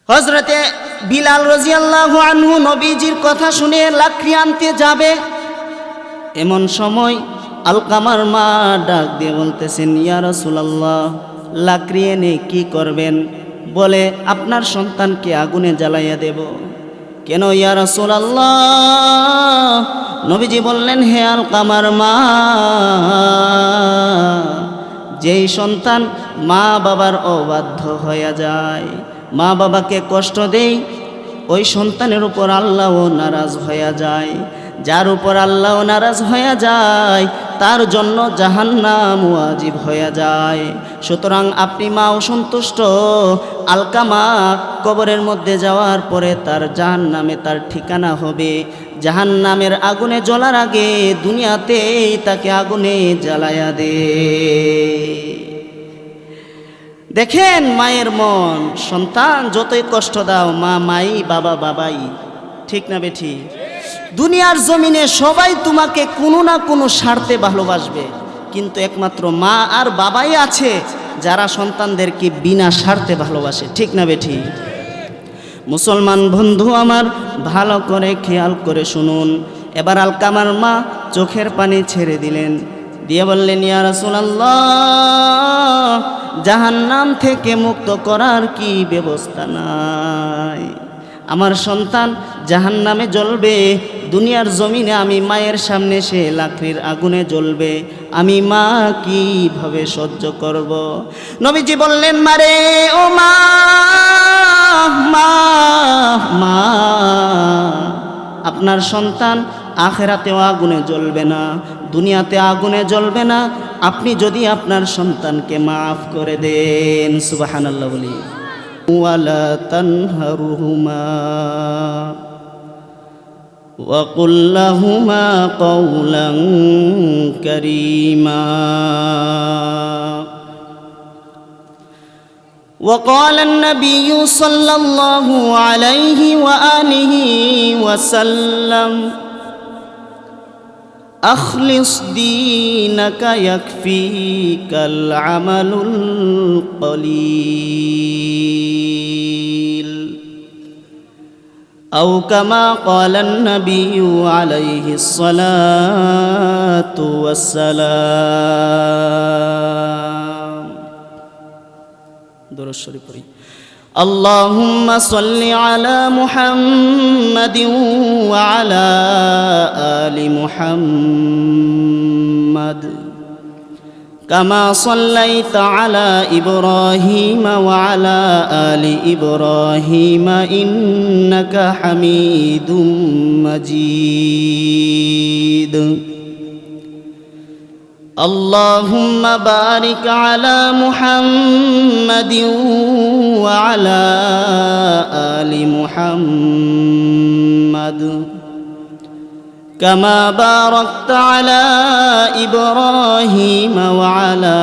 হযরতে বিলাল রাদিয়াল্লাহু আনহু নবীজির কথা শুনে লাকড়ি আনতে যাবে, এমন সময় আলকামার মা ডাক দিয়ে বলতেছেন, ইয়া রাসূলুল্লাহ, লাকড়ি এনে কি করবেন? বলে, আপনার সন্তানকে আগুনে জ্বালাইয়া দেব। কেন ইয়া রাসূলুল্লাহ? নবীজি বললেন, হে আলকামার মা, যেই সন্তান মা বাবার অবাধ্য হয়ে যায়, মা বাবাকে কষ্ট দেয়, ওই সন্তানের উপর আল্লাহও নারাজ হয়ে যায়। যার উপর আল্লাহ নারাজ হয়ে যায় তার জন্য জাহান্নাম ওয়াজিব হয়ে যায়। সুতরাং আপনি মা অসন্তুষ্ট, আলকামা কবরের মধ্যে যাওয়ার পরে তার জাহান্নামে তার ঠিকানা হবে। জাহান্নামের আগুনে জ্বলার আগে দুনিয়াতেই তাকে আগুনে জ্বালায়া দে। দেখেন মায়ের মন, সন্তান যতই কষ্ট দাও, মা মাই, বাবা বাবাই, ঠিক না বেঠি? দুনিয়ার জমিনে সবাই তোমাকে কোনো না কোনো স্বার্থে ভালোবাসবে, কিন্তু একমাত্র মা আর বাবাই আছে যারা সন্তানদেরকে বিনা স্বার্থে ভালোবাসে, ঠিক না বেঠি? মুসলমান বন্ধু আমার, ভালো করে খেয়াল করে শুনুন। এবার আলকামার মা চোখের পানি ছেড়ে দিলেন, দিয়ে বললেন, ইয়া রাসূলুল্লাহ, জাহান্নাম থেকে মুক্ত করার কি ব্যবস্থা নাই? আমার সন্তান জাহান্নামে জ্বলবে, দুনিয়ার জমিনে আমি মায়ের সামনে সে লাকড়ির আগুনে জ্বলবে, আমি মা কিভাবে সহ্য করব? নবীজি বললেন, মারে ও মা, মা মা, আপনার সন্তান আখিরাতেও আগুনে জ্বলবে না, দুনিয়াতে আগুনে জ্বলবে না, আপনি যদি আপনার সন্তানকে মাফ করে দেন। সুবহানাল্লাহ বলি। ওয়ালা তানহারহুমা ওয়া কুল লাহুমা কওলান কারীমা। وقال النبي صلى الله عليه وآله وسلم أخلص دينك يكفيك العمل القليل أو كما قال النبي عليه الصلاة والسلام. درود شريف পড়ি। اللهم صل على محمد وعلى آل محمد كما صليت على إبراهيم وعلى آل إبراهيم إنك حميد مجيد. اللهم بارك على محمد وعلى آل محمد كما باركت على إبراهيم وعلى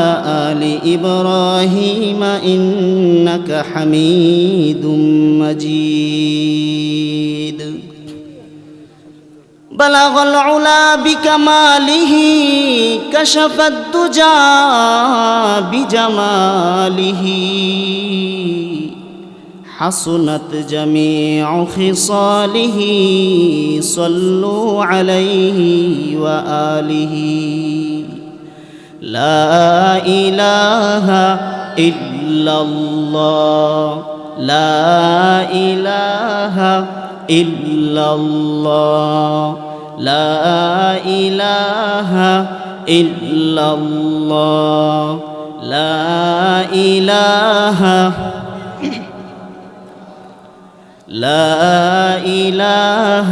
آل إبراهيم إنك حميد مجيد. بلغ العلا بكماله كشف الدجى بجماله حسنت جميع خصاله صلوا عليه وآله. لا إله إلا الله لا إله إلا الله لا إله إلا الله لا إله لا إله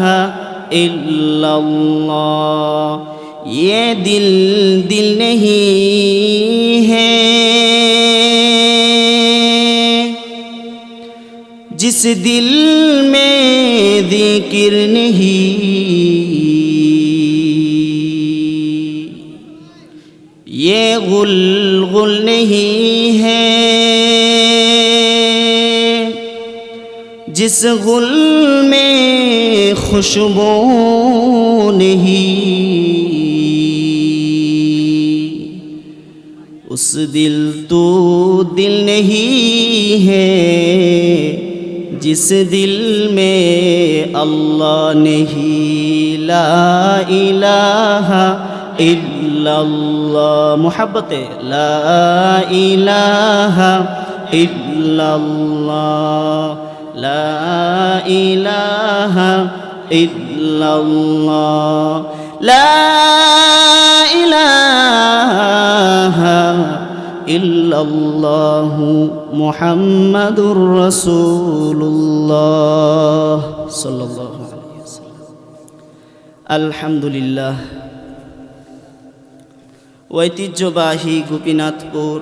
إلا الله. ये दिल दिल नहीं है जिस दिल में ज़िक्र नहीं, ये गुल गुल नहीं है जिस गुल में खुशबू नहीं, उस दिल तो दिल नहीं है जिस दिल में अल्लाह नहीं ला इलाहा इल्लल्लाह मोहब्बत ला इलाहा इल्लल्लाह ला इलाहा इल्लल्लाह ला इलाहा इल्लल्लाहु मुहम्मदुर রাসূলুল্লাহ সাল্লাল্লাহু আলাইহি ওয়াসাল্লাম। আলহামদুলিল্লাহ। ঐতিহ্যবাহী গোপীনাথপুর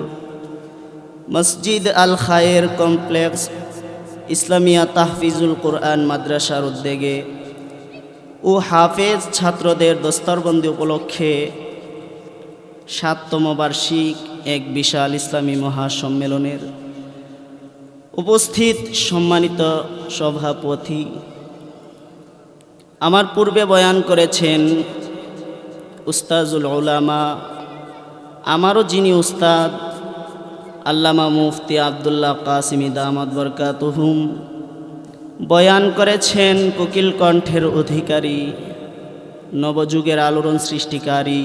মসজিদ আল খায়ের কমপ্লেক্স ইসলামিয়া তাহফিজুল কোরআন মাদ্রাসার উদ্যোগে ও হাফেজ ছাত্রদের দস্তরবন্দি উপলক্ষে ৭তম বার্ষিক এক বিশাল ইসলামী মহাসম্মেলনের উপস্থিত সম্মানিত সভাপতি, আমার পূর্বে বয়ান করেছেন উস্তাজুল উলামা, আমারও যিনি উস্তাদ আল্লামা মুফতি আব্দুল্লাহ কাসিমি দামাত বরকাতুহুম, বয়ান করেছেন কোকিল কণ্ঠের অধিকারী, নবযুগের আলোড়ন সৃষ্টিকারী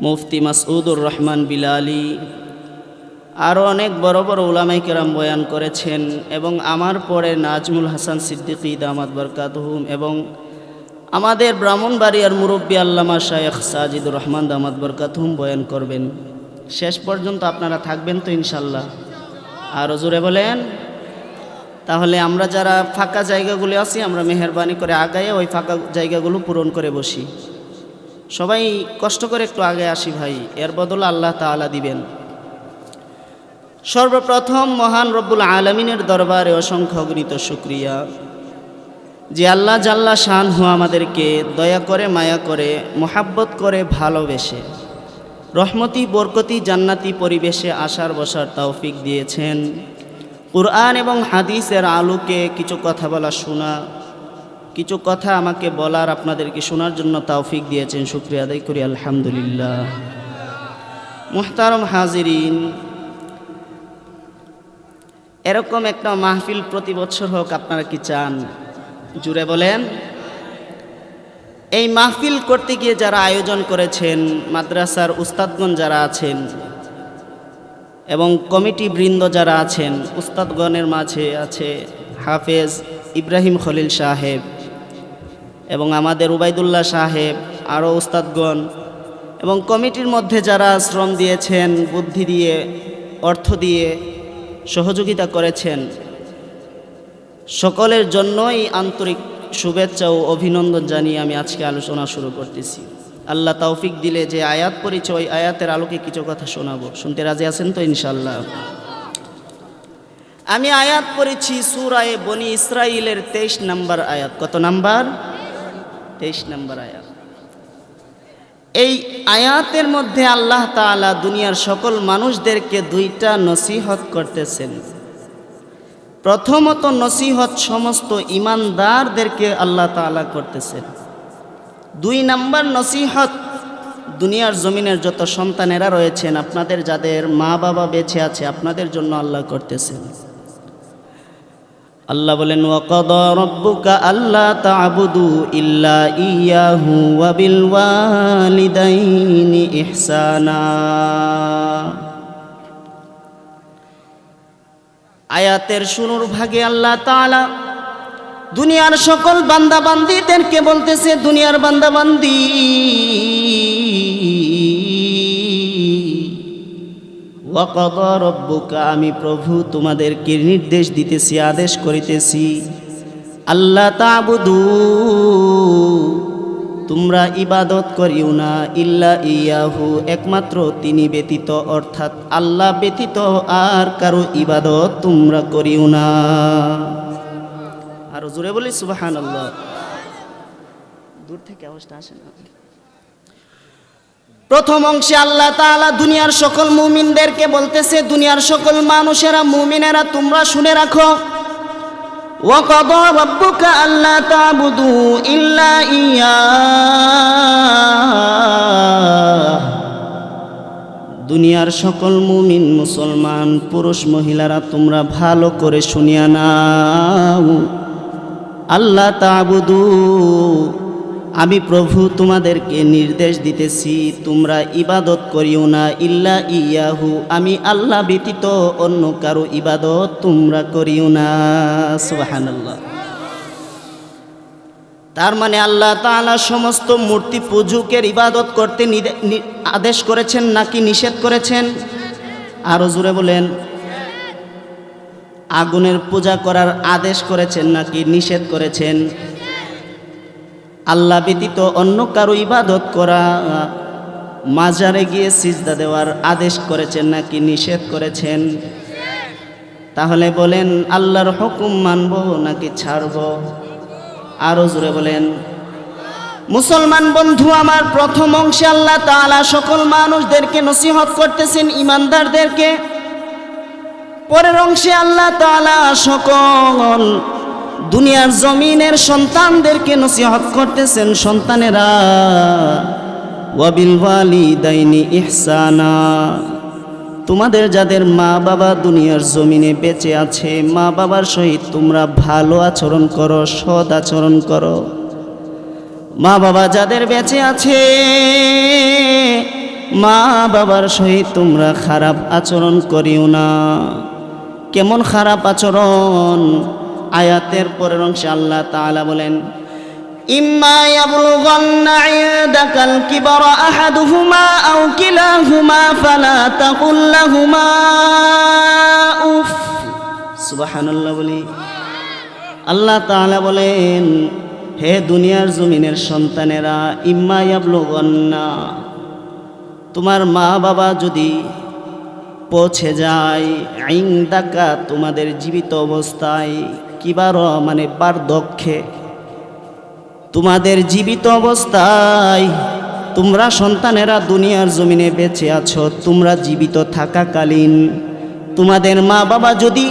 মুফতি মাসউদুর রহমান বিলালি, আরও অনেক বড় বড় উলামায়ে কেরাম বয়ান করেছেন, এবং আমার পরে নাজমুল হাসান সিদ্দিকী দামাত বরকাতুহুম, এবং আমাদের ব্রাহ্মণবাড়িয়ার মুরব্বী আল্লামা শায়েখ সাজিদুর রহমান দামাত বরকাতুহুম বয়ান করবেন। শেষ পর্যন্ত আপনারা থাকবেন তো ইনশাল্লাহ? আরও জোরে বলেন। তাহলে আমরা যারা ফাঁকা জায়গাগুলো আছি, আমরা মেহেরবানি করে আগায়ে ওই ফাঁকা জায়গাগুলো পূরণ করে বসি। সবাই কষ্ট করে একটু আগে আসি ভাই, এর বদলে আল্লাহ তাআলা দিবেন। সর্বপ্রথম মহান রব্বুল আলামিনের দরবারে অসংখ্য অগণিত শুকরিয়া যে আল্লাহ জাল্লা শানহু আমাদেরকে দয়া করে, মায়া করে, মোহাব্বত করে, ভালোবেসে রহমতি বরকতি জান্নাতি পরিবেশে আসার বসার তৌফিক দিয়েছেন। কুরআন এবং হাদিসের আলোকে কিছু কথা বলা, শোনা, কিছু কথা আমাকে বলার, আপনাদেরকে শোনার জন্য তৌফিক দিয়েছেন। শুকরিয়া আদায় করি আলহামদুলিল্লাহ। মুহতারম হাজিরিন, এরকম একটা মাহফিল প্রতি বছর হোক, আপনারা কি চান? জুড়ে বলেন। এই মাহফিল করতে গিয়ে যারা আয়োজন করেছেন, মাদ্রাসার উস্তাদগণ যারা আছেন এবং কমিটি বৃন্দ যারা আছেন, উস্তাদগণের মাঝে আছে হাফেজ ইব্রাহিম খলিল সাহেব এবং আমাদের উবাইদুল্লাহ সাহেব, আরও উস্তাদগণ, এবং কমিটির মধ্যে যারা শ্রম দিয়েছেন, বুদ্ধি দিয়ে, অর্থ দিয়ে সহযোগিতা করেছেন, সকলের জন্যই আন্তরিক শুভেচ্ছা ও অভিনন্দন জানিয়ে আমি আজকে আলোচনা শুরু করতেছি। আল্লাহ তৌফিক দিলে যে আয়াত পড়েছি, ওই আয়াতের আলোকে কিছু কথা শোনাবো। শুনতে রাজি আছেন তো ইনশাল্লাহ? আমি আয়াত পড়েছি সূরা বনি ইসরাইলের 23 নম্বর আয়াত। কত নাম্বার? 23 নম্বর আয়াত। এই আয়াতের মধ্যে আল্লাহ তাআলা দুনিয়ার সকল মানুষদেরকে দুইটা নসিহত করতেছেন। প্রথমত নসিহত সমস্ত ইমানদারদেরকে আল্লাহ তাআলা করতেছেন। 2 নম্বর নসিহত দুনিয়ার জমিনের যত সন্তানেরা রয়েছেন, আপনাদের যাদের মা বাবা বেঁচে আছে, আপনাদের জন্য আল্লাহ করতেছেন। আল্লাহ বলেন, ওয়াকাদা রাব্বুকা আল্লা তা'বুদু ইল্লা ইয়াহু ওয়া বিল ওয়ালিদাইনি ইহসানা। আয়াতের শুরুর ভাগে আল্লাহ তাআলা দুনিয়ার সকল বান্দা বান্দীদেরকে বলতেছে, দুনিয়ার বান্দা বান্দী, ওয়াকাদা রাব্বুকা, আমি প্রভু তোমাদেরকে নির্দেশ দিতেছি, আদেশ করিতেছি, আল্লা তা'বুদু, তোমরা ইবাদত করিও না, ইল্লা ইয়াহু, একমাত্র তিনি ব্যতীত, অর্থাৎ আল্লাহ ব্যতীত আর কারো ইবাদত তোমরা করিও না। আরো জোরে বলি সুবহানাল্লাহ। দূর থেকে আওয়াজটা আসে না। প্রথম অংশে আল্লাহ তাআলা দুনিয়ার সকল মুমিনদেরকে বলতেছে, দুনিয়ার সকল মানুষেরা, মুমিনেরা, তোমরা শুনে রাখো, ওয়াকাদা রাব্বুকা আল্লা তা'বুদু ইল্লা ইয়া, দুনিয়ার সকল মুমিন মুসলমান পুরুষ মহিলারা তোমরা ভালো করে শুনিয়া নাও। আল্লাহ তা'বুদু, আমি প্রভু তোমাদেরকে নির্দেশ দিতেছি তোমরা ইবাদত করিও না ইল্লা ইয়াহু, আমি আল্লাহ ব্যতীত অন্য কারো ইবাদত তোমরা করিও না। সুবহানাল্লাহ। তার মানে আল্লাহ তাআলা সমস্ত মূর্তি পূজকের ইবাদত করতে আদেশ করেছেন নাকি নিষেধ করেছেন? আরো জোরে বলেন। আগুনের পূজা করার আদেশ করেছেন নাকি নিষেধ করেছেন? আল্লাহ ব্যতীত অন্য কারো ইবাদত করা, মাজারে গিয়ে সিজদা দেওয়ার আদেশ করেছেন নাকি নিষেধ করেছেন? তাহলে বলেন আল্লাহর হুকুম মানব নাকি ছাড়ব? আরো জোরে বলেন। মুসলমান বন্ধু আমার, প্রথম অংশে আল্লাহ তাআলা সকল মানুষদেরকে নসিহত করতেছেন, ঈমানদারদেরকে। পরের অংশে আল্লাহ তাআলা সকল দুনিয়ার জমিনের সন্তানদেরকে নসিহত করতেছেন, সন্তানেরা ওয়াবিল ওয়ালিদাইনি ইহসানা, তোমাদের যাদের মা বাবা দুনিয়ার জমিনে বেঁচে আছে, মা বাবার সহিত তোমরা ভালো আচরণ করো, সৎ আচরণ করো। মা বাবা যাদের বেঁচে আছে, মা বাবার সহিত তোমরা খারাপ আচরণ করিও না। কেমন খারাপ আচরণ? আয়াতের পরের অংশে আল্লাহ তাআলা বলেন, ইম্মা ইয়াবলুগান্না ইনদাকাল কিবরা আহাদুহুমা আও কিলাহুমা ফালা তাকুল লাহুমা উফ। সুবহানাল্লাহ বলি। আল্লাহ তাআলা বলেন, হে দুনিয়ার জমিনের সন্তানেরা, ইম্মা ইয়াবলুগান্না, তোমার মা বাবা যদি পৌঁছে যায়, ইনদাকা তোমাদের জীবিত অবস্থায়, কিবার মানে বার্ধক্যে, তোমাদের জীবিত অবস্থায়, তোমরা সন্তানেরা দুনিয়ার জমিনে বেঁচে আছো, তোমরা জীবিত থাকাকালীন তোমাদের মা বাবা যদি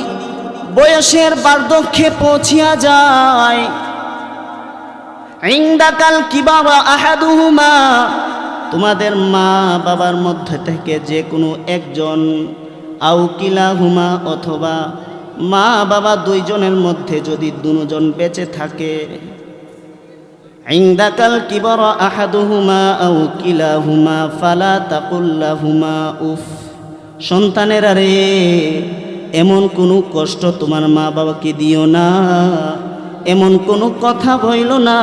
বয়সের বার্ধক্যে পৌঁছিয়া যায়, ইনদাকাল কিবারা আহাদুহুমা, তোমাদের মা বাবার মধ্যে থেকে যে কোনো একজন, আও কিলাহুমা, অথবা মা বাবা দুইজনের মধ্যে যদি দুজন বেঁচে থাকে, ইনদাকাল কিবরা আহাদুহুমা আও কিলাহুমা ফালা তাকুল লাহুমা উফ। সন্তানেরা রে, এমন কোনো কষ্ট তোমার মা বাবাকে দিও না, এমন কোনো কথা বইল না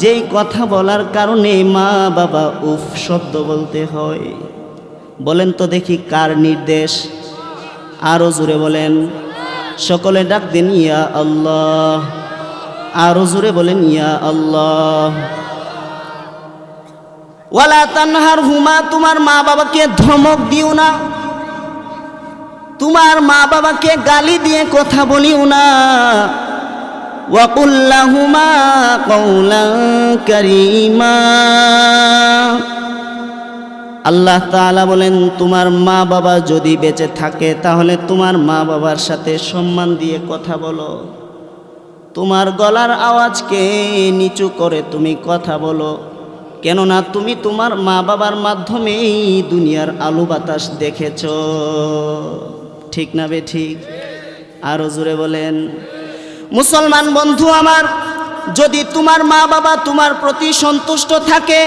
যেই কথা বলার কারণে মা বাবা উফ শব্দ বলতে হয়। বলেন তো দেখি কার নির্দেশ? আরো জোরে বলেন। সকলে ডাক দিন ইয়া আল্লাহ। আরো জোরে বলেন ইয়া আল্লাহ। ওয়ালা তানহারহুমা, তোমার মা বাবাকে ধমক দিও না, তোমার মা বাবাকে গালি দিয়ে কথা বলিও না। ওয়াকুল লাহুমা কওলান কারীমা, আল্লাহ তাআলা বলেন, তোমার মা বাবা যদি বেঁচে থাকে তাহলে তোমার মা বাবার সাথে সম্মান দিয়ে কথা বলো। তোমার গলার আওয়াজকে নিচু করে তুমি কথা বলো, কেননা তুমি তোমার মা বাবার মাধ্যমেই দুনিয়ার আলো বাতাস দেখেছ। ঠিক না বে ঠিক? আরো জোরে বলেন। মুসলমান বন্ধু আমার, যদি তোমার মা বাবা তোমার প্রতি সন্তুষ্ট থাকে,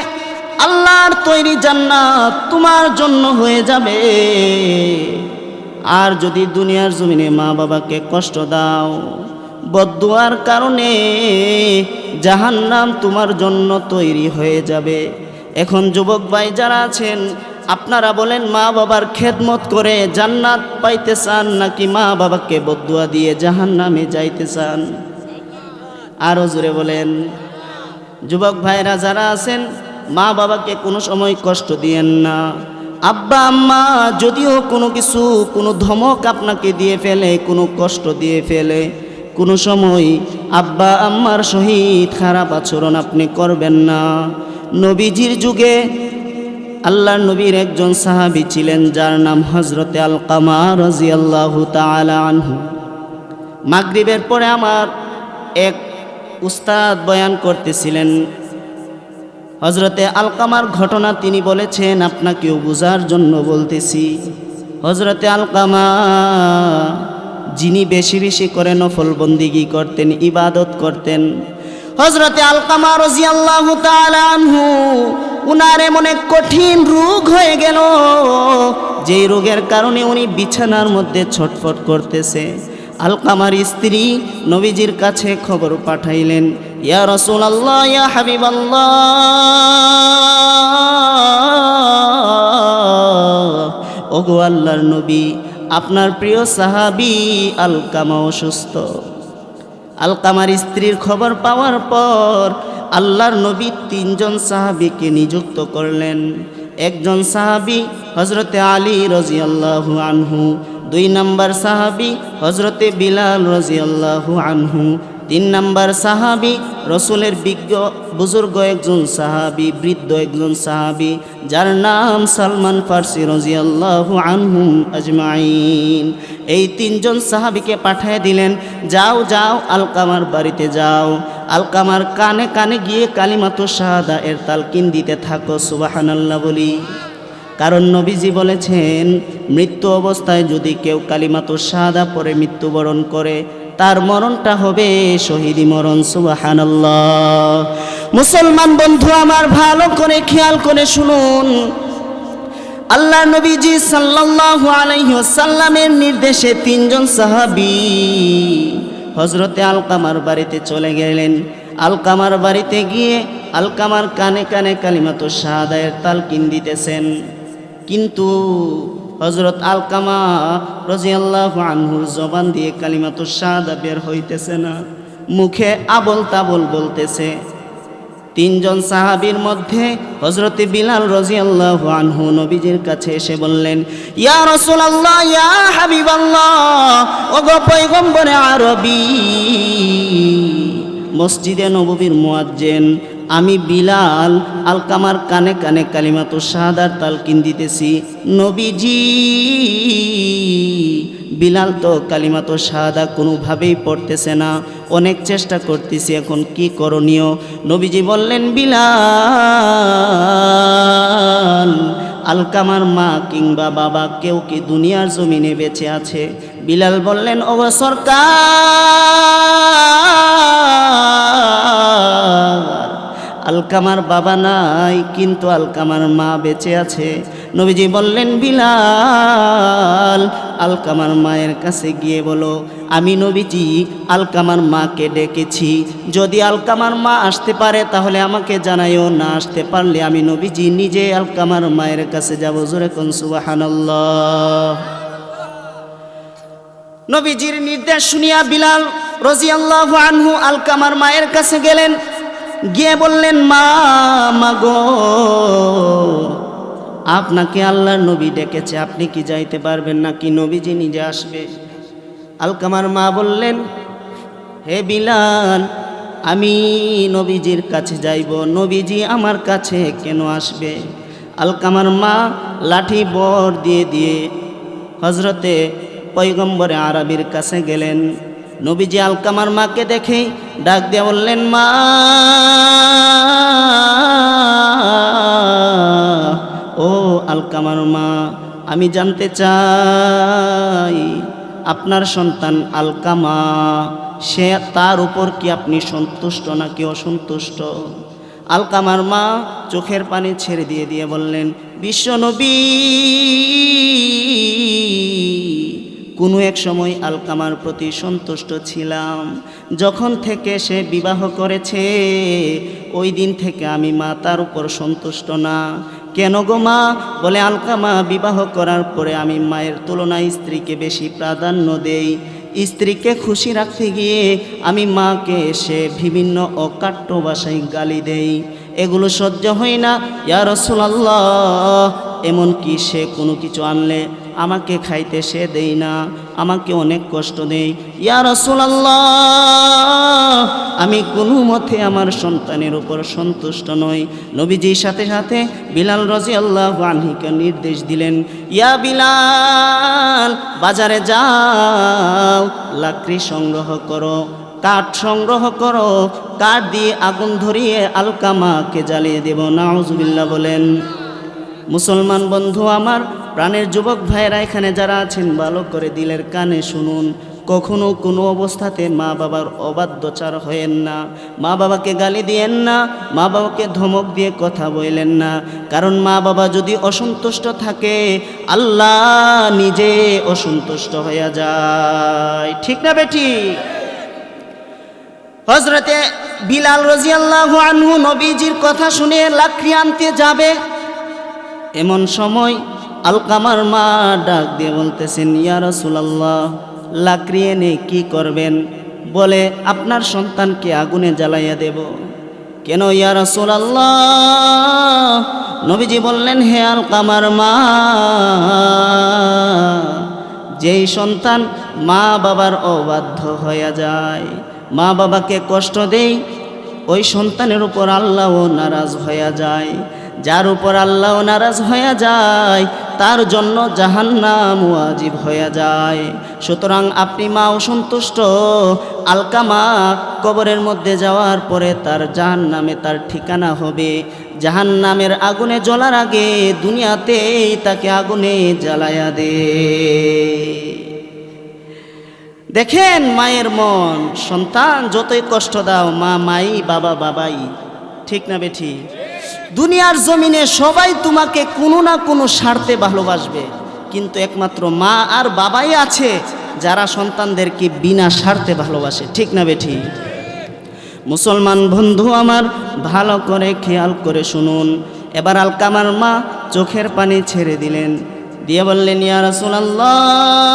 আল্লাহর তৈরি জান্নাত তোমার জন্য হয়ে যাবে। আর যদি দুনিয়ার জমিনে মা বাবাকে কষ্ট দাও, বদদুয়ার কারণে জাহান্নাম তোমার জন্য তৈরি হয়ে যাবে। এখন যুবক ভাই যারা আছেন, আপনারা বলেন, মা বাবার খেদমত করে জান্নাত পাইতে চান নাকি মা বাবাকে বদদুয়া দিয়ে জাহান্নামে যাইতে চান? আরো জোরে বলেন। যুবক ভাইরা যারা আছেন, মা বাবাকে কোনো সময় কষ্ট দিয়েন না। আব্বা আম্মা যদিও কোনো কিছু, কোনো ধমক আপনাকে দিয়ে ফেলে, কোনো কষ্ট দিয়ে ফেলে, কোনো সময় আব্বা আম্মার সহিত খারাপ আচরণ আপনি করবেন না। নবীজির যুগে আল্লাহর নবীর একজন সাহাবী ছিলেন যার নাম হযরতে আলকামা রাদিয়াল্লাহু তাআলা আনহু। মাগরিবের পরে আমার এক উস্তাদ বয়ান করতেছিলেন, হজরতে আলকামার ঘটনা তিনি বলেছেন, আপনাকেও বোঝার জন্য বলতেছি। হজরতে আলকামা যিনি বেশি বেশি করে নফল বন্দিগি করতেন, ইবাদত করতেন, হজরতে আলকামা রাদিয়াল্লাহু তাআলা আনহু, উনার এমন এক কঠিন রোগ হয়ে গেল, যেই রোগের কারণে উনি বিছানার মধ্যে ছটফট করতেছে। আলকামার স্ত্রী নবীজির কাছে খবর পাঠাইলেন, ইয়া রাসূলুল্লাহ, ইয়া হাবিবাল্লাহ, ওগো আল্লাহর নবী, আপনার প্রিয় সাহাবী আলকামা অসুস্থ। আলকামার স্ত্রীর খবর পাওয়ার পর আল্লাহর নবী 3 জন সাহাবীকে নিযুক্ত করলেন। একজন সাহাবী হজরতে আলী রাদিয়াল্লাহু আনহু, 2 নম্বর সাহাবী হজরতে বিলাল রাদিয়াল্লাহু আনহু, 3 নম্বর সাহাবী রসুলের বিজ্ঞ বুজুর্গ একজন সাহাবী, বৃদ্ধ একজন সাহাবী, যার নাম সালমান ফারসি রাদিয়াল্লাহু আনহুম আজমাইন। এই 3 জন সাহাবীকে পাঠিয়ে দিলেন, যাও যাও আলকামার বাড়িতে যাও, আলকামার কানে কানে গিয়ে কালিমাতুশ শাহাদা এর তালকিন দিতে থাকো, সুবহানাল্লাহ বলি। কারণ নবীজি বলেছেন, মৃত্যু অবস্থায় যদি কেউ কালিমাতুশ শাহাদা পড়ে মৃত্যুবরণ করে, তার মরণটা হবে শহীদি মরণ, সুবহানাল্লাহ। মুসলমান বন্ধু আমার, ভালো করে খেয়াল করে শুনুন, আল্লাহ নবীজি সাল্লাল্লাহু আলাইহি ওয়াসাল্লামের নির্দেশে 3 জন সাহাবী হজরতে আলকামার বাড়িতে চলে গেলেন। আলকামার বাড়িতে গিয়ে আলকামার কানে কানে কালিমাতুশ শাহাদা এর তালকিন দিতেছেন, কিন্তু হজরত আলকামা রাদিয়াল্লাহু আনহুর জবান দিয়ে কালিমাতুশ শাহাদা বের হইতেছে না, মুখে আবল তাবল বলতেছে। 3 জন সাহাবীর মধ্যে হজরতে বিলাল রাদিয়াল্লাহু আনহু নবীজির কাছে এসে বললেন, ইয়া রাসূলুল্লাহ, ইয়া হাবিবাল্লাহ, ওগো পয়গম্বরে আরবী, মসজিদে নববীর মুয়াজ্জিন আমি বিলাল আলকামার কানে কানে কালিমাতুশ শাহাদার তালকিন দিতেছি। নবীজি, বিলাল তো কালিমাতুশ শাহাদা কোনোভাবেই পড়তেছে না, অনেক চেষ্টা করতেছি, এখন কি করণীয়? নবীজি বললেন, বিলাল, আলকামার মা কিংবা বাবা কেউ কি দুনিয়ার জমিনে বেঁচে আছে? বিলাল বললেন, ও সরকার, আলকামার বাবা নাই, কিন্তু আলকামার মা বেঁচে আছে। নবীজি বললেন, বিলাল, আলকামার মায়ের কাছে গিয়ে বলো, আমি নবীজি আলকামার মাকে ডেকেছি, যদি আলকামার মা আসতে পারে তাহলে আমাকে জানাইও, না আসতে পারলে আমি নবীজি নিজে আলকামার মায়ের কাছে যাব। জোরে কোন সুবহানাল্লাহ। নবীজির নির্দেশ শুনিয়া বিলাল রাদিয়াল্লাহু আনহু আলকামার মায়ের কাছে গেলেন, গিয়ে বললেন, মা, মাগো, আপনাকে আল্লাহর নবী ডেকেছে, আপনি কি যাইতে পারবেন নাকি নবীজি নিজে আসবে? আলকামার মা বললেন, হে বিলাল, আমি নবীজির কাছে যাইব, নবীজি আমার কাছে কেন আসবে? আলকামার মা লাঠি বর দিয়ে দিয়ে হজরতে পয়গম্বরে আরবীর কাছে গেলেন। নবীজি আলকামার মাকে দেখে ডাক দিয়ে বললেন, মা, ও আলকামার মা, আমি জানতে চাই আপনার সন্তান আলকামা, সে তার উপর কি আপনি সন্তুষ্ট নাকি অসন্তুষ্ট? আলকামার মা চোখের পানি ছেড়ে দিয়ে দিয়ে বললেন, বিশ্বনবী, কোনো এক সময় আলকামার প্রতি সন্তুষ্ট ছিলাম, যখন থেকে সে বিবাহ করেছে ওই দিন থেকে আমি মা তার উপর সন্তুষ্ট না। কেন গো মা? বলে, আলকামা বিবাহ করার পরে আমি মায়ের তুলনায় স্ত্রীকে বেশি প্রাধান্য দেই, স্ত্রীকে খুশি রাখতে গিয়ে আমি মাকে এসে বিভিন্ন অকাট্য ভাষায় গালি দেই, এগুলো সহ্য হয় না ইয়া রাসূলুল্লাহ। এমনকি সে কোনো কিছু আনলে আমাকে খাইতে সে দেই না, আমাকে অনেক কষ্ট দেয় ইয়া রাসূলুল্লাহ। আমি কোনো মতে আমার সন্তানের উপর সন্তুষ্ট নই। নবীজির সাথে সাথে বিলাল রাদিয়াল্লাহু আনহুকে নির্দেশ দিলেন, ইয়া বিলাল, বাজারে যাও, লাকড়ি সংগ্রহ করো, কাঠ সংগ্রহ করো, কাঠ দিয়ে আগুন ধরিয়ে আলকামাকে জ্বালিয়ে দেব। নাউজুবিল্লাহ বলেন। মুসলমান বন্ধু আমার, প্রাণের যুবক ভাইয়েরা এখানে যারা আছেন, ভালো করে দিলের কানে শুনুন। কখনো কোনো অবস্থাতে মা বাবার অবাধ্যচার হয়েন না, মা বাবাকে গালি দিয়েন না, মা বাবাকে ধমক দিয়ে কথা বললেন না। কারণ মা বাবা যদি অসন্তুষ্ট থাকে, আল্লাহ নিজে অসন্তুষ্ট হয়ে যায়। ঠিক না বেটি? হযরতে বিলাল রাদিয়াল্লাহু আনহু নবীজির কথা শুনে লাকড়ি আনতে যাবে, এমন সময় আলকামার মা ডাক দিয়ে বলতেছেন, ইয়া রাসূলুল্লাহ, লাকড়ি এনে কি করবেন? বলে, আপনার সন্তানকে আগুনে জ্বালাইয়া দেব। কেন ইয়া রাসূলুল্লাহ? নবীজি বললেন, হে আলকামার মা, যেই সন্তান মা বাবার অবাধ্য হয়ে যায়, মা বাবাকে কষ্ট দেয়, ওই সন্তানের উপর আল্লাহও নারাজ হয়ে যায়। যার উপর আল্লাহ নারাজ হয়ে যায়, তার জন্য জাহান্নাম ওয়াজিব হয়ে যায়। সুতরাং আপনি মা অসন্তুষ্ট, আলকামা কবরের মধ্যে যাওয়ার পরে তার জাহান্নামে তার ঠিকানা হবে। জাহান্নামের আগুনে জ্বলার আগে দুনিয়াতেই তাকে আগুনে জ্বালায়া দে। দেখেন মায়ের মন, সন্তান যতই কষ্ট দাও, মা মাই, বাবা বাবাই। ঠিক না বেঠি? দুনিয়ার জমিনে সবাই তোমাকে কোনো না কোনো স্বার্থে ভালোবাসবে, কিন্তু একমাত্র মা আর বাবাই আছে যারা সন্তানদেরকে বিনা স্বার্থে ভালোবাসে। ঠিক না বেঠি? মুসলমান বন্ধু আমার, ভালো করে খেয়াল করে শুনুন। এবার আলকামার মা চোখের পানি ছেড়ে দিলেন, দিয়ে বললেন, ইয়া রাসূলুল্লাহ,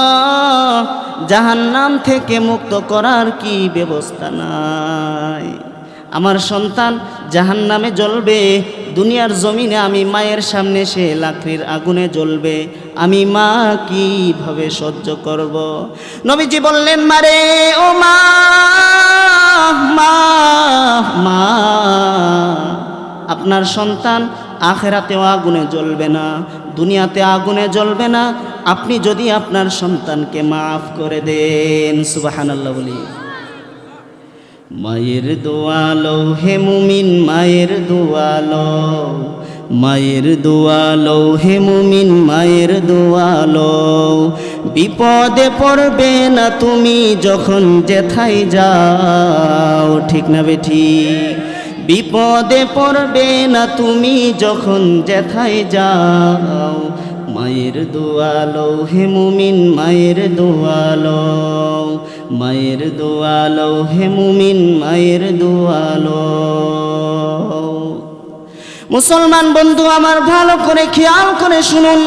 জাহান্নাম থেকে মুক্ত করার কি ব্যবস্থা নাই? আমার সন্তান জাহান্নামে জ্বলবে, দুনিয়ার জমিনে আমি মায়ের সামনে সে লাকড়ির আগুনে জ্বলবে, আমি মা কিভাবে সহ্য করব? নবীজি বললেন, মারে ও মা, মা মা, আপনার সন্তান আখিরাতেও আগুনে জ্বলবে না, দুনিয়াতে আগুনে জ্বলবে না, আপনি যদি আপনার সন্তানকে মাফ করে দেন। সুবহানাল্লাহ বলি। মায়ের দোয়ালো হে মুমিন, মায়ের দোয়ালো, মায়ের দোয়ালো হে মুমিন, মায়ের দোয়ালো। বিপদে পড়বে না তুমি যখন যেথায় যাও। ঠিক না বেঠি? বিপদে পড়বে না তুমি যখন যেথায় যাও। মায়ের দোয়ালো হে মুমিন, মায়ের দোয়ালো, মায়ের দোয়ালো হে মুমিন, মায়ের দোয়ালো। মুসলমান বন্ধু আমার, ভালো করে খেয়াল করে শুনুন।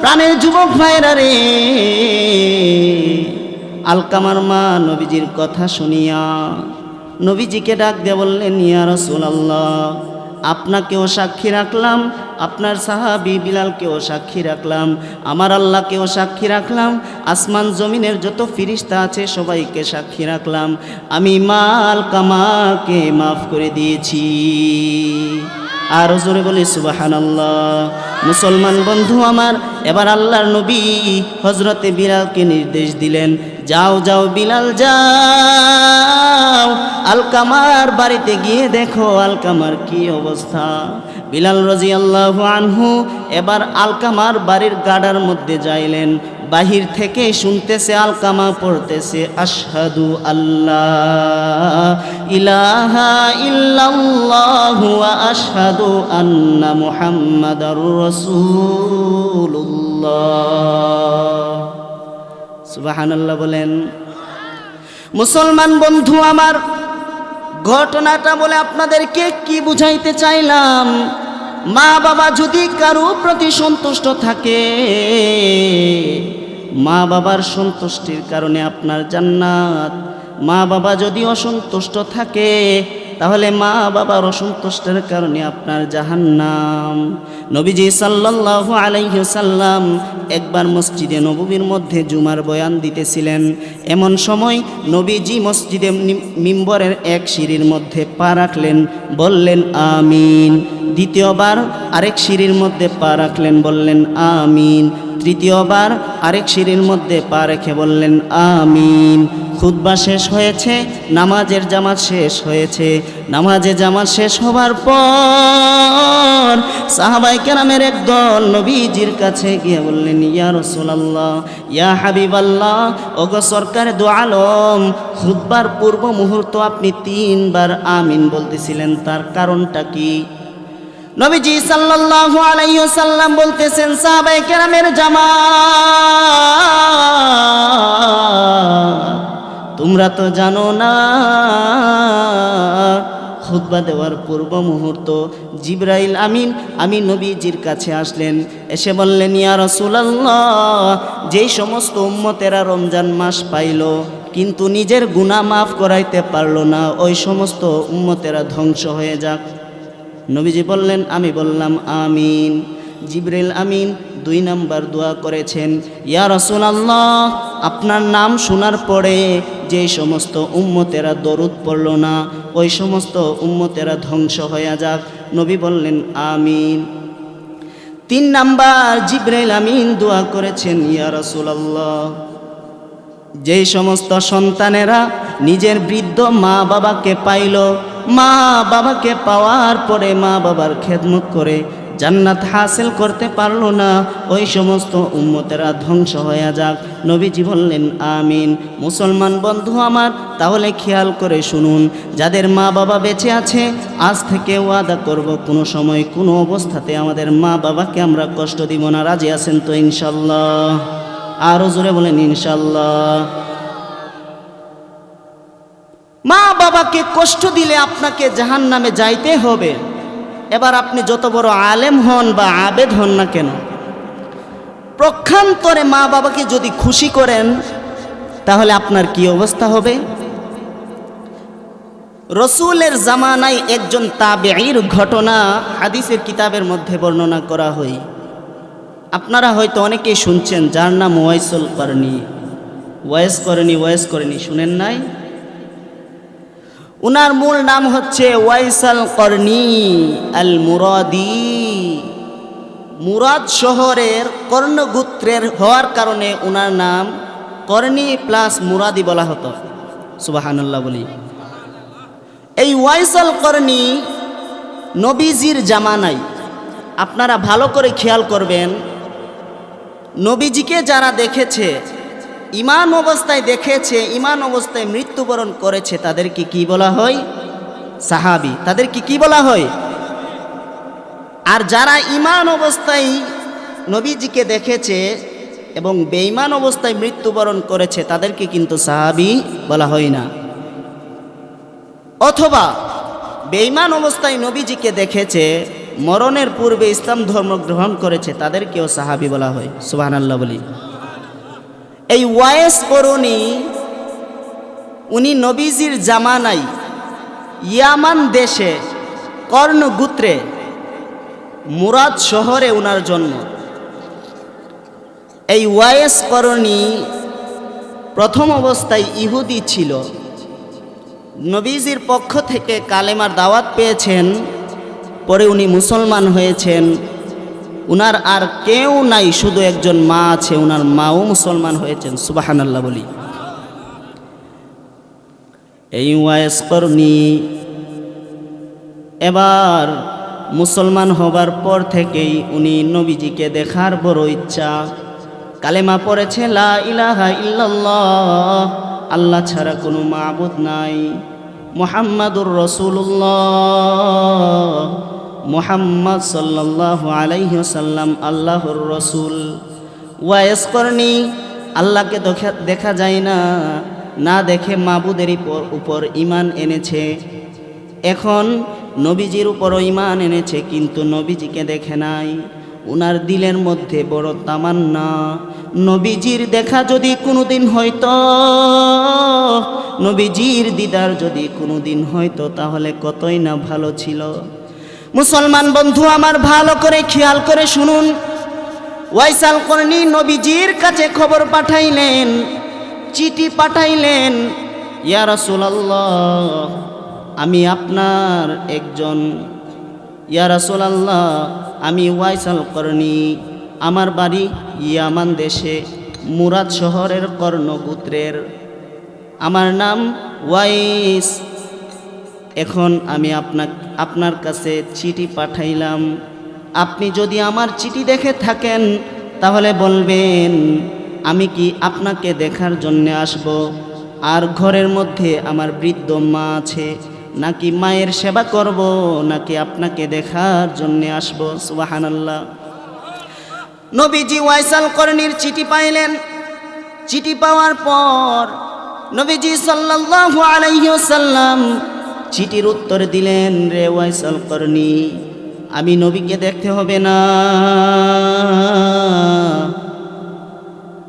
প্রাণের যুবক ভাইরা রে, আলকামার মা নবীজির কথা শুনিয়া নবীজিকে ডাক দিয়ে বললেন, ইয়া রাসূলুল্লাহ, আপনাকেও সাক্ষী রাখলাম, আপনার সাহাবী বিলালকেও সাক্ষী রাখলাম, আমার আল্লাহকেও সাক্ষী রাখলাম, আসমান জমিনের যত ফিরিস্তা আছে সবাইকে সাক্ষী রাখলাম, আমি মা আলকামাকে মাফ করে দিয়েছি। আর জোরে বলি সুবহানাল্লাহ। মুসলমান বন্ধু আমার, এবার আল্লাহর নবী হযরতে বিলালকে নির্দেশ দিলেন, যাও যাও বিলাল যাও, আলকামার বাড়িতে গিয়ে দেখো আলকামার কি অবস্থা। বিলাল রাদিয়াল্লাহু আনহু এবার আলকামার বাড়ির গাড়ার মধ্যে যাইলেন, বাহির থেকে শুনতেছে আলকামা পড়তেছে, আশহাদু আল্লাহ ইলাহা ইল্লাল্লাহু ওয়া আশহাদু আন্না মুহাম্মাদার রাসূলুল্লাহ। সুবহানাল্লাহ বলেন। মুসলমান বন্ধু আমার, ঘটনাটা বলে আপনাদেরকে কি বুঝাইতে চাইলাম, মা বাবা যদি কারো প্রতি সন্তুষ্ট থাকে, মা বাবার সন্তুষ্টির কারণে আপনার জান্নাত। মা বাবা যদি অসন্তুষ্ট থাকে, তাহলে মা বাবার অসন্তুষ্টের কারণে আপনার জাহান্নাম। নবীজি সাল্লাল্লাহু আলাইহি ওয়াসাল্লাম একবার মসজিদে নববীর মধ্যে জুমার বয়ান দিতেছিলেন। এমন সময় নবীজি মসজিদে মিম্বরের এক সিঁড়ির মধ্যে পা রাখলেন, বললেন আমিন। দ্বিতীয়বার আরেক সিঁড়ির মধ্যে পা রাখলেন, বললেন আমিন। তৃতীয়বার আরেক সিঁড়ির মধ্যে পা রেখে বললেন আমিন। খুতবা শেষ হয়েছে, নামাজের জামাত শেষ হয়েছে। নামাজে জামাত শেষ হবার পর সাহাবায়ে কেরামের একদল নবীজির কাছে গিয়ে বললেন, ইয়া রাসূলুল্লাহ, ইয়া হাবিবাল্লাহ, ওগো সরকারে দু আলম, খুতবার পূর্ব মুহূর্ত আপনি 3 বার আমিন বলতেছিলেন, তার কারণটা কি? নবীজি সাল্লাল্লাহু আলাইহি ওয়াসাল্লাম বলতেছেন, সাহাবায়ে কেরামের জামাত, তোমরা তো জানো না খুতবা দেওয়ার পূর্ব মুহূর্ত জিবরাইল আমিন নবীজির কাছে আসলেন, এসে বললেন, ইয়া রাসূলুল্লাহ, যেই সমস্ত উম্মতেরা রমজান মাস পাইল কিন্তু নিজের গুনাহ মাফ করাইতে পারল না, ওই সমস্ত উম্মতেরা ধ্বংস হয়ে যাক। নবীজি বললেন, আমি বললাম আমিন। জিবরাইল আমিন 2 নাম্বার দোয়া করেছেন, ইয়া রাসূলুল্লাহ, আপনার নাম শোনার পরে যে সমস্ত উম্মতেরা দরুদ পড়ল না, ওই সমস্ত উম্মতেরা ধ্বংস হয়ে যাক। নবী বললেন আমিন। 3 নাম্বার জিবরাইল আমিন দোয়া করেছেন, ইয়া রাসূলুল্লাহ, যেই সমস্ত সন্তানেরা নিজের বৃদ্ধ মা বাবাকে পাইল, মা বাবাকে পাওয়ার পরে মা বাবার খেদমত করে জান্নাত হাসিল করতে পারল না, ওই সমস্ত উম্মতেরা ধ্বংস হয়ে যাক। নবীজি বললেন আমিন। মুসলমান বন্ধু আমার, তাহলে খেয়াল করে শুনুন, যাদের মা বাবা বেঁচে আছে, আজ থেকে ওয়াদা করব কোনো সময় কোনো অবস্থাতে আমাদের মা বাবাকে আমরা কষ্ট দিব না। রাজি আছেন তো ইনশাল্লাহ? আরো জোরে বলেন ইনশাল্লাহ। মা বাবাকে কষ্ট দিলে আপনাকে জাহান্নামে যাইতে হবে। এবার আপনি যত বড় আলেম হন বা আবেদ হন না কেন, প্রক্ষান্তরে মা বাবাকে যদি খুশি করেন তাহলে আপনার কি অবস্থা হবে? রসুলের জামানায় একজন তাবেঈর ঘটনা হাদিসের কিতাবের মধ্যে বর্ণনা করা হয়। আপনারা হয়তো অনেকেই শুনছেন, যার নাম ওয়াইসুল করনি। ওয়াইস করনি শুনেন নাই? উনার মূল নাম হচ্ছে ওয়াইসাল করনি আল মুরাদি। মুরাদ শহরের কর্ণগোত্রের হওয়ার কারণে উনার নাম করনি প্লাস মুরাদি বলা হতো। সুবহানাল্লাহ বলি। এই ওয়াইসাল করনি নবীজির জামানায়, আপনারা ভালো করে খেয়াল করবেন, নবীজিকে যারা দেখেছে, ঈমান অবস্থায় দেখেছে, ঈমান অবস্থায় মৃত্যুবরণ করেছে, তাদেরকে কি বলা হয়? সাহাবী। তাদেরকে কি বলা হয়? আর যারা ঈমান অবস্থায় নবীজিকে দেখেছে এবং বেঈমান অবস্থায় মৃত্যুবরণ করেছে, তাদেরকে কিন্তু সাহাবী বলা হয় না। অথবা বেঈমান অবস্থায় নবীজিকে দেখেছে, মরণের পূর্বে ইসলাম ধর্ম গ্রহণ করেছে, তাদেরকেও সাহাবী বলা হয়। সুবহানাল্লাহ বলি। এই ওয়াইস করনি, উনি নবীজির জামানায় ইয়ামান দেশে কর্ণগোত্রে মুরাদ শহরে উনার জন্ম। এই ওয়াইস করনি প্রথম অবস্থায় ইহুদি ছিল। নবীজির পক্ষ থেকে কালেমার দাওয়াত পেয়েছেন, পরে উনি মুসলমান হয়েছেন। উনার আর কেউ নাই, শুধু একজন মা আছে, উনার মাও মুসলমান হয়েছেন। সুবহানাল্লাহ বলি। এই ওয়াইস করনি এবার মুসলমান হবার পর থেকেই উনি নবীজিকে দেখার বড় ইচ্ছা। কালেমা পড়েছে, লা ইলাহা ইল্লাল্লাহ, আল্লাহ ছাড়া কোনো মাবুদ নাই, মুহাম্মাদুর রাসূলুল্লাহ, মুহাম্মদ সাল্লাল্লাহু আলাইহি ওয়াসাল্লাম আল্লাহর রসুল। ওয়াইস করনি আল্লাহকে দেখা যায় না, না দেখে মাবুদের উপর ঈমান এনেছে। এখন নবীজির উপরও ঈমান এনেছে, কিন্তু নবীজিকে দেখে নাই। উনার দিলের মধ্যে বড় তামান্না, নবীজির দেখা যদি কোনোদিন হয়তো, নবীজির দিদার যদি কোনোদিন হয়তো, তাহলে কতই না ভালো ছিল। মুসলমান বন্ধু আমার, ভালো করে খেয়াল করে শুনুন। ওয়াইসাল করনি নবীজির কাছে খবর পাঠাইলেন, চিঠি পাঠাইলেন, ইয়া রাসূলুল্লাহ, আমি আপনার একজন, ইয়া রাসূলুল্লাহ, আমি ওয়াইসাল করনি, আমার বাড়ি ইয়ামান দেশে মুরাদ শহরের কর্ণগোত্রের। আমার নাম ওয়াইস। এখন আমি আপনার কাছে চিঠি পাঠাইলাম। আপনি যদি আমার চিঠি দেখে থাকেন তাহলে বলবেন আমি কি আপনাকে দেখার জন্যে আসব? আর ঘরের মধ্যে আমার বৃদ্ধ মা আছে, নাকি মায়ের সেবা করব, নাকি আপনাকে দেখার জন্যে আসব? সুবহানাল্লাহ। নবীজি ওয়াইসাল করণীর চিঠি পাইলেন। চিঠি পাওয়ার পর নবীজি সাল্লাল্লাহু আলাইহি ওয়াসাল্লাম চিঠির উত্তর দিলেন, রে ওয়াইসাল করণী, আমি নবীকে দেখতে হবে না,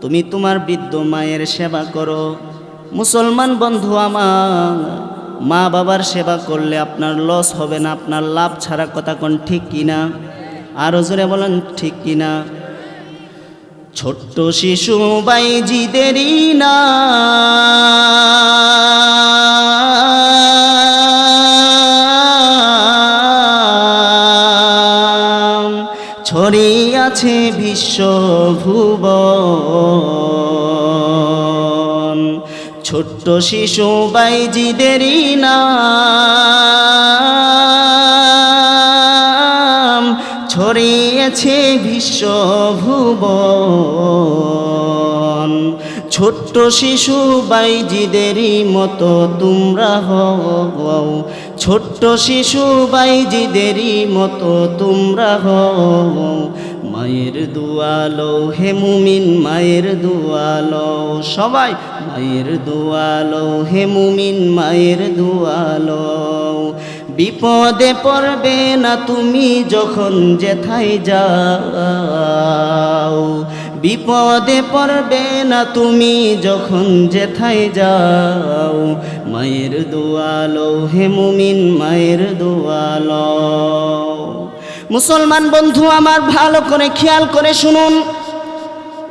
তুমি তোমার বৃদ্ধ মায়ের সেবা করো। মুসলমান বন্ধু আমার, মা বাবার সেবা করলে আপনার লস হবে না, আপনার লাভ ছাড়া। কথা কোন ঠিক কিনা? আরো জোরে বলেন ঠিক কিনা? ছোট্ট শিশু বাইজিদেরই না ছড়িয়াছে বিশ্বভুবন। ছোট্ট শিশু বাইজিদেরই নাম ছড়িয়েছে বিশ্বভুবন। ছোট্ট শিশু বাইজিদেরই মতো তোমরা হও, ছোট্ট শিশু বাইজিদেরই মতো তোমরা হও। মায়ের দুয়ালো হে মুমিন, মায়ের দুয়ালো, সবাই মায়ের দুয়ালো হে মুমিন, মায়ের দুয়ালো। বিপদে পড়বে না তুমি যখন যেথায় যাও, বিপদে পড়বে না তুমি যখন যেথায় যাও। মায়ের দুয়ালো হে মুমিন, মায়ের দুয়ালো। মুসলমান বন্ধু আমার, ভালো করে খেয়াল করে শুনুন।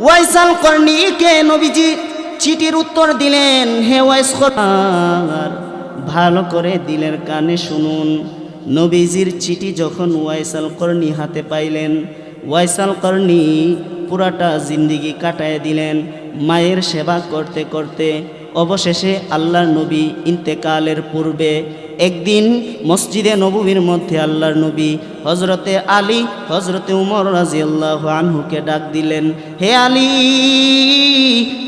ওয়াইসাল করণীকে নবীজি চিঠির উত্তর দিলেন। হে ওয়াইস করণী, ভালো করে দিলের কানে শুনুন। নবীজির চিঠি যখন ওয়াইসাল করণী হাতে পাইলেন, ওয়াইসাল করণী পুরাটা জিন্দিগি কাটায় দিলেন মায়ের সেবা করতে করতে। অবশেষে আল্লাহর নবী ইন্তেকালের পূর্বে একদিন মসজিদে নববীর মধ্যে আল্লাহর নবী হজরতে আলী, হজরতে উমর রাদিয়াল্লাহু আনহুকে ডাক দিলেন, হে আলী,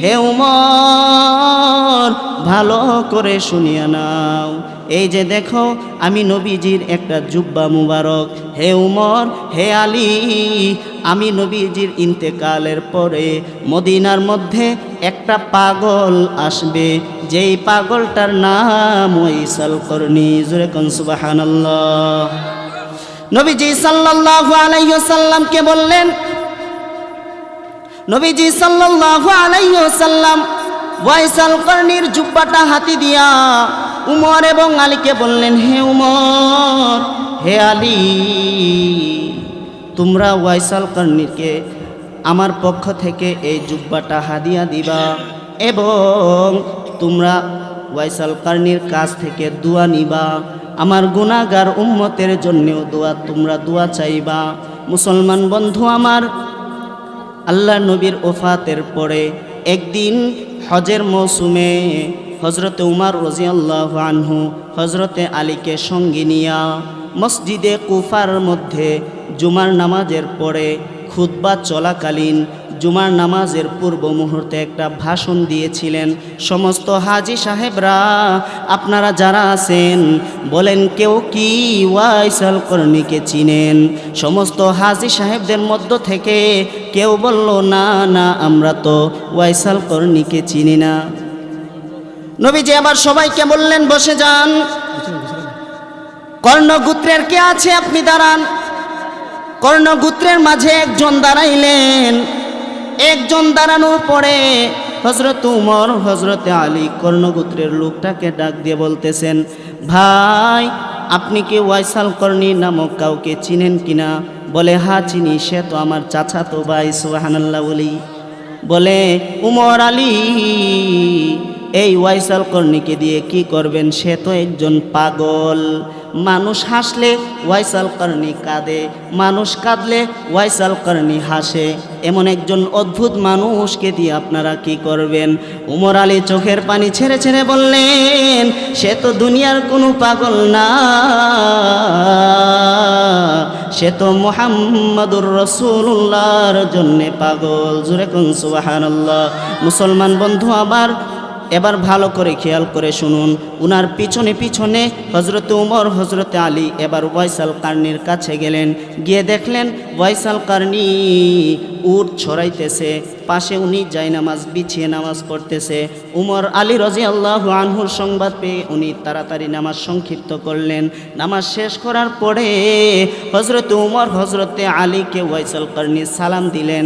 হে উমর, ভালো করে শুনিয়া নাও। এই যে দেখো, আমি নবীজির একটা জুব্বা মুবারক। হে উমর, হে আলী, আমি নবীজির ইন্তেকালের পরে মদিনার মধ্যে একটা পাগল আসবে, যেই পাগলটার নাম ওয়াইসাল করণী। জোরে কোন সুবহানাল্লাহ। নবীজি সাল্লাল্লাহু আলাইহি ওয়াসাল্লামকে বললেন, নবীজি সাল্লাল্লাহু আলাইহি ওয়াসাল্লাম ওয়াইসাল করণীর জুব্বাটা হাতি দিয়া উমর এবং আলীকে বললেন, হে উমর, হে আলী, তোমরা ওয়াইসাল করণীকে আমার পক্ষ থেকে এই জুব্বাটা হাদিয়া দিবা এবং তোমরা ওয়াইসাল করণীর কাছ থেকে দোয়া নিবা। আমার গুনাহগার উম্মতের জন্যেও তোমরা দোয়া চাইবা। মুসলমান বন্ধু আমার, আল্লাহ নবীর ওফাতের পরে একদিন হজের মৌসুমে হজরতে উমর রাদিয়াল্লাহু আনহু হজরতে আলীকে সঙ্গে নিয়া মসজিদে কুফার মধ্যে জুমার নামাজের পরে খুতবা চলাকালীন জুমার নামাজের পূর্ব মুহূর্তে একটা ভাষণ দিয়েছিলেন। সমস্ত হাজি সাহেবরা, আপনারা যারা আছেন বলেন, কেউ কি ওয়াইসাল করণীকে চিনেন? সমস্ত হাজি সাহেবদের মধ্য থেকে কেউ বলল, না না, আমরা তো ওয়াইসাল করণীকে চিনি না। নবীজি আবার সবাইকে বললেন, বসে যান। কর্ণগোত্রের কে আছে? আপনি দাঁড়ান। কর্ণগোত্রের মাঝে একজন দাঁড়াইলেন। একজন দাঁড়ানোর পরে হজরত উমর, হজরতে আলী কর্ণগোত্রের লোকটাকে ডাক দিয়ে বলতেছেন, ভাই, আপনি কি ওয়াইসাল করণী নামক কাউকে চিনেন কিনা? বলে, হ্যাঁ চিনি, সে তো আমার চাচাতো ভাই। সুবহানাল্লাহ বলি। বলে, উমর, আলী, এই ওয়াইসাল করণীকে দিয়ে কি করবেন? সে তো একজন পাগল। মানুষ হাসলে ওয়াইস আল কারনি কাঁদে, মানুষ কাঁদলে ওয়াইস আল কারনি হাসে। এমন একজন অদ্ভুত মানুষকে দিয়ে আপনারা কি করবেন? উমর আলী চোখের পানি ছেড়ে ছেড়ে বললেন, সে তো দুনিয়ার কোনো পাগল না, সে তো মুহাম্মাদুর রাসূলুল্লাহর জন্যে পাগল। জোরে কোন সুবহানাল্লাহ। মুসলমান বন্ধু আবার এবার ভালো করে খেয়াল করে শুনুন। উনার পিছনে পিছনে হজরতে উমর, হজরতে আলী এবার ওয়াইস আল কারনির কাছে গেলেন। গিয়ে দেখলেন ওয়াইস আল কারনি উট ছড়াইতেছে, পাশে উনি জায়নামাজ বিছিয়ে নামাজ পড়তেছে। উমর আলী রাদিয়াল্লাহু আনহুর সংবাদ পেয়ে উনি তাড়াতাড়ি নামাজ সংক্ষিপ্ত করলেন। নামাজ শেষ করার পরে হজরতে উমর হজরতে আলীকে ওয়াইস আল কারনি সালাম দিলেন।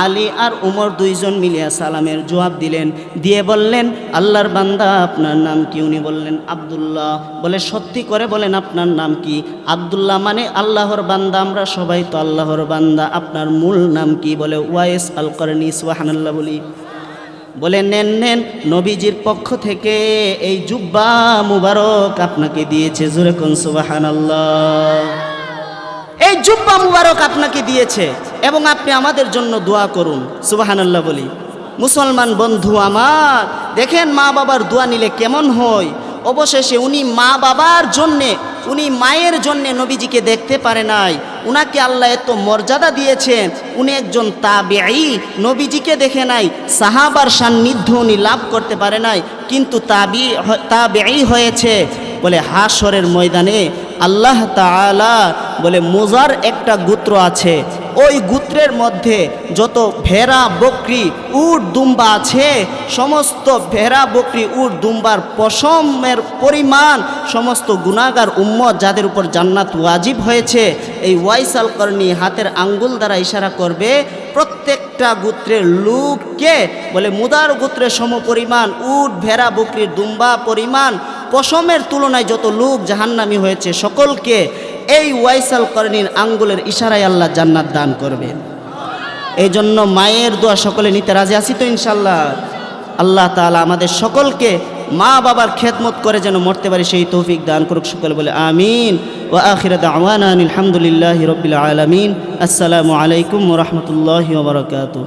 আলী আর উমর দুইজন মিলিয়া সালামের জবাব দিলেন, দিয়ে বললেন, আল্লাহর বান্দা আপনার নাম কি? উনি বললেন আব্দুল্লাহ। বলে সত্যি করে বলেন আপনার নাম কি? আব্দুল্লাহ মানে আল্লাহর বান্দা, আমরা সবাই তো আল্লাহর বান্দা, আপনার মূল নাম কি? বলে ওয়াইস আল কারনি। সুবহানাল্লাহ বলি। বলে নেন নেন, নবীজির পক্ষ থেকে এই জুব্বা মুবারক আপনাকে দিয়েছে। জোরে কোন সুবহানাল্লাহ। এই জুব্বা মুবারক আপনাকে দিয়েছে এবং আপনি আমাদের জন্য দোয়া করুন। সুবহানাল্লাহ বলি। মুসলমান বন্ধু আমার, দেখেন মা বাবার দোয়া নিলে কেমন হয়। অবশেষে উনি মা বাবার জন্যে, উনি মায়ের জন্যে নবীজিকে দেখতে পারে নাই। উনাকে আল্লাহ এত মর্যাদা দিয়েছেন, উনি একজন তাবেঈ, নবীজিকে দেখে নাই, সাহাবার সান্নিধ্য উনি লাভ করতে পারে নাই, কিন্তু তাবেঈ হয়েছে। বলে হাশরের ময়দানে আল্লাহ তাআলা বলে মুজার একটা গোত্র আছে, ওই গোত্রের মধ্যে যত ভেড়া বকরি উট দুম্বা আছে, সমস্ত ভেড়া বকরি উট দুম্বার পশমের পরিমাণ সমস্ত গুনাহগার উম্মত যাদের উপর জান্নাত ওয়াজিব হয়েছে, এই ওয়াইস আল কারনি হাতের আঙ্গুল দ্বারা ইশারা করবে প্রত্যেকটা গোত্রের লোককে, বলে মুদার গোত্রের সমপরিমাণ উট ভেড়া বকরির দুম্বা পরিমাণ পশমের তুলনায় যত লোক জাহান্নামী হয়েছে সকলকে এই ওয়াইস আল কারনির আঙ্গুলের ইশারায় আল্লাহ জান্নাত দান করবেন। এই জন্য মায়ের দোয়া সকলে নিতে রাজি আছি তো ইনশাল্লাহ। আল্লাহ তাআলা আমাদের সকলকে মা বাবার খেদমত করে যেন মরতে পারি সেই তৌফিক দান করুক। সকলে বলে আমিন। ওয়া আখিরু দাওয়ানা আলহামদুলিল্লাহি রাব্বিল আলামিন। আসসালামু আলাইকুম ওয়া রাহমাতুল্লাহি ওয়া বারাকাতুহু।